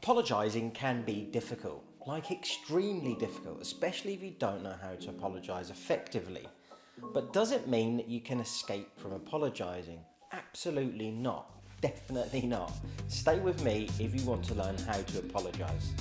Apologising can be difficult, like extremely difficult, especially if you don't know how to apologise effectively. But does it mean that you can escape from apologising? Absolutely not. Definitely not. Stay with me if you want to learn how to apologise.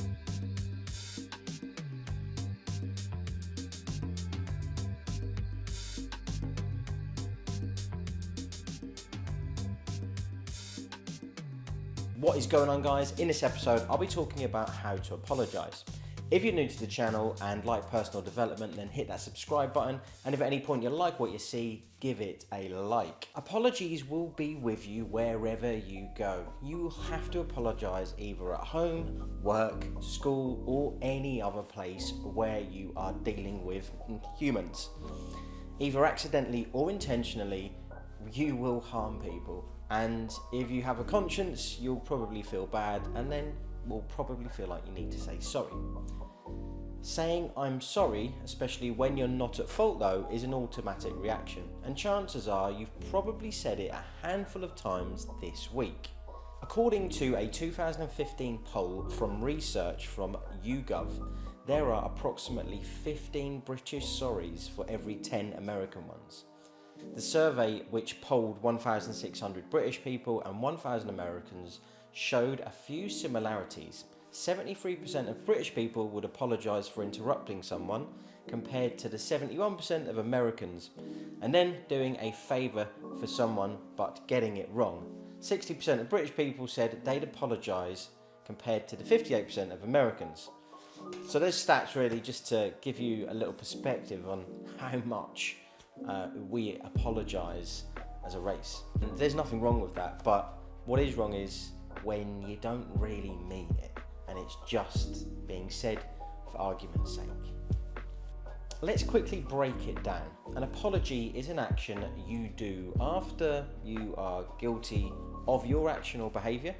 What is going on, guys? In this episode I'll be talking about how to apologise. If you're new to the channel and like personal development, then hit that subscribe button, and if at any point you like what you see, give it a like. Apologies will be with you wherever you go. You will have to apologise either at home, work, school, or any other place where you are dealing with humans. Either accidentally or intentionally, you will harm people. And if you have a conscience, you'll probably feel bad, and then will probably feel like you need to say sorry. Saying I'm sorry, especially when you're not at fault though, is an automatic reaction, and chances are you've probably said it a handful of times this week. According to a 2015 poll from research from YouGov, there are approximately 15 British sorries for every 10 American ones. The survey, which polled 1,600 British people and 1,000 Americans, showed a few similarities. 73% of British people would apologise for interrupting someone, compared to the 71% of Americans, and then doing a favour for someone but getting it wrong. 60% of British people said they'd apologise, compared to the 58% of Americans. So those stats really just to give you a little perspective on how much we apologise as a race. And there's nothing wrong with that, but what is wrong is when you don't really mean it and it's just being said for argument's sake. Let's quickly break it down. An apology is an action you do after you are guilty of your action or behaviour,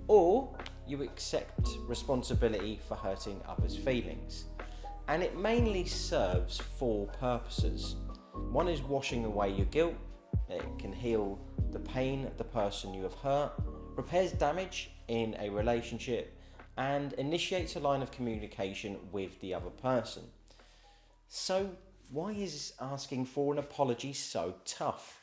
or you accept responsibility for hurting others' feelings. And it mainly serves four purposes. One is washing away your guilt. It can heal the pain of the person you have hurt, repairs damage in a relationship, and initiates a line of communication with the other person. So why is asking for an apology so tough?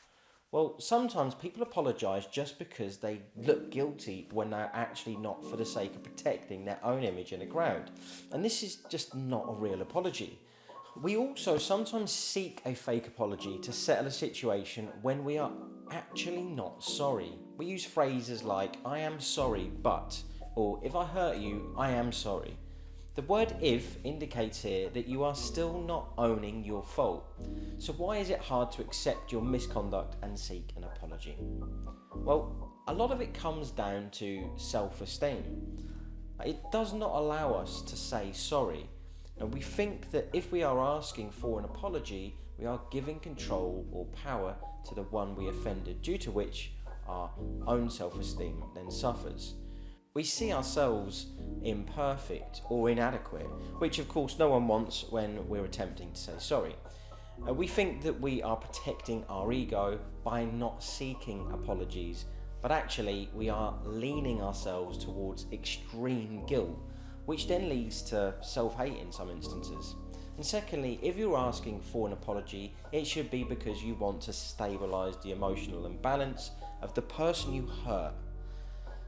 Well, sometimes people apologise just because they look guilty when they're actually not, for the sake of protecting their own image in a crowd. And this is just not a real apology. We also sometimes seek a fake apology to settle a situation when we are actually not sorry. We use phrases like, I am sorry, but, or if I hurt you, I am sorry. The word if indicates here that you are still not owning your fault. So why is it hard to accept your misconduct and seek an apology? Well, a lot of it comes down to self-esteem. It does not allow us to say sorry. And we think that if we are asking for an apology, we are giving control or power to the one we offended, due to which our own self-esteem then suffers. We see ourselves imperfect or inadequate, which of course no one wants when we're attempting to say sorry. We think that we are protecting our ego by not seeking apologies, but actually we are leaning ourselves towards extreme guilt, which then leads to self-hate in some instances. And secondly, if you're asking for an apology, it should be because you want to stabilise the emotional imbalance of the person you hurt.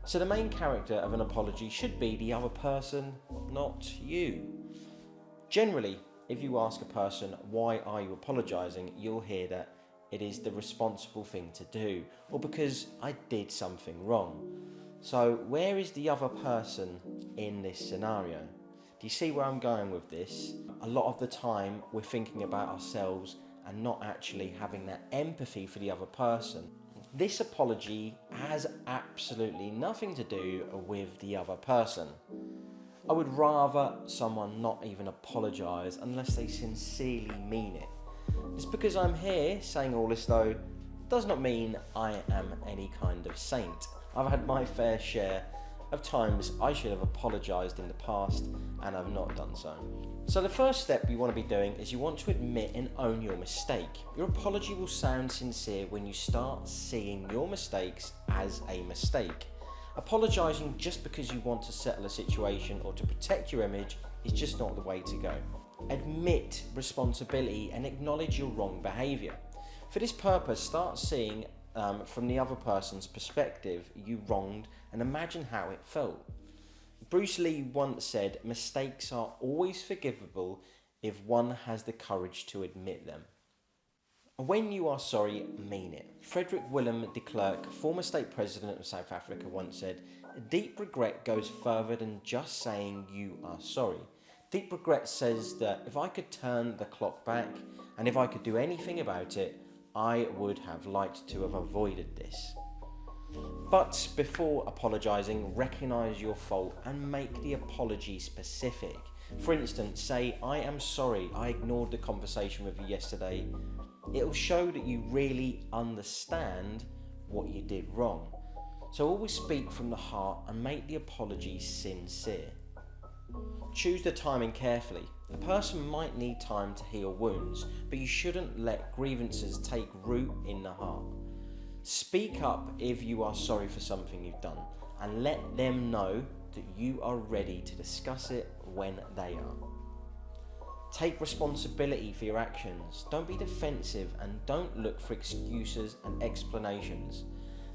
So the main character of an apology should be the other person, not you. Generally, if you ask a person, why are you apologising, you'll hear that it is the responsible thing to do, or because I did something wrong. So where is the other person in this scenario? Do you see where I'm going with this? A lot of the time we're thinking about ourselves and not actually having that empathy for the other person. This apology has absolutely nothing to do with the other person. I would rather someone not even apologise unless they sincerely mean it. Just because I'm here saying all this though, does not mean I am any kind of saint. I've had my fair share of times I should have apologised in the past and I've not done so. So the first step you want to be doing is you want to admit and own your mistake. Your apology will sound sincere when you start seeing your mistakes as a mistake. Apologising just because you want to settle a situation or to protect your image is just not the way to go. Admit responsibility and acknowledge your wrong behaviour. For this purpose, start seeing from the other person's perspective you wronged and imagine how it felt. Bruce Lee once said, "Mistakes are always forgivable if one has the courage to admit them." When you are sorry, mean it. Frederick Willem de Klerk, former state president of South Africa, once said, "Deep regret goes further than just saying you are sorry. Deep regret says that if I could turn the clock back and if I could do anything about it, I would have liked to have avoided this." But before apologising, recognise your fault and make the apology specific. For instance, say, "I am sorry, I ignored the conversation with you yesterday." It'll show that you really understand what you did wrong. So always speak from the heart and make the apology sincere. Choose the timing carefully. A person might need time to heal wounds, but you shouldn't let grievances take root in the heart. Speak up if you are sorry for something you've done, and let them know that you are ready to discuss it when they are. Take responsibility for your actions. Don't be defensive and don't look for excuses and explanations.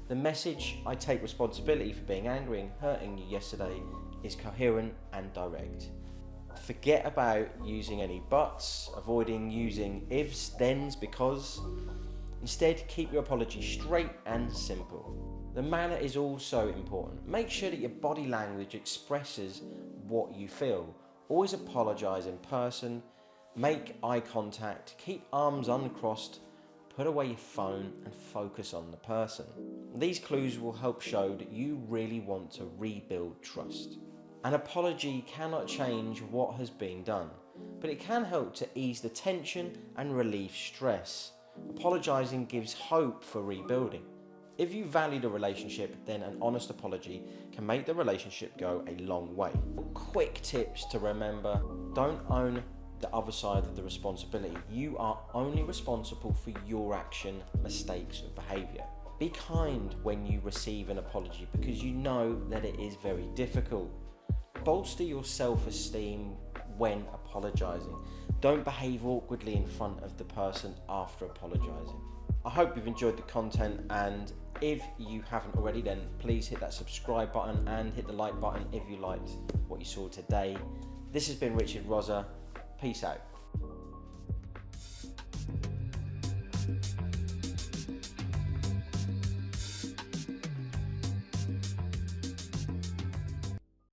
The message, "I take responsibility for being angry and hurting you yesterday," is coherent and direct. Forget about using any buts, avoiding using ifs, thens, because. Instead, keep your apology straight and simple. The manner is also important. Make sure that your body language expresses what you feel. Always apologise in person, make eye contact, keep arms uncrossed, put away your phone and focus on the person. These clues will help show that you really want to rebuild trust. An apology cannot change what has been done, but it can help to ease the tension and relieve stress. Apologising gives hope for rebuilding. If you value the relationship, then an honest apology can make the relationship go a long way. Quick tips to remember: don't own the other side of the responsibility. You are only responsible for your action, mistakes, or behaviour. Be kind when you receive an apology because you know that it is very difficult. Bolster your self-esteem when apologising. Don't behave awkwardly in front of the person after apologising. I hope you've enjoyed the content, and if you haven't already, then please hit that subscribe button and hit the like button if you liked what you saw today. This has been Richard Rosa. Peace out.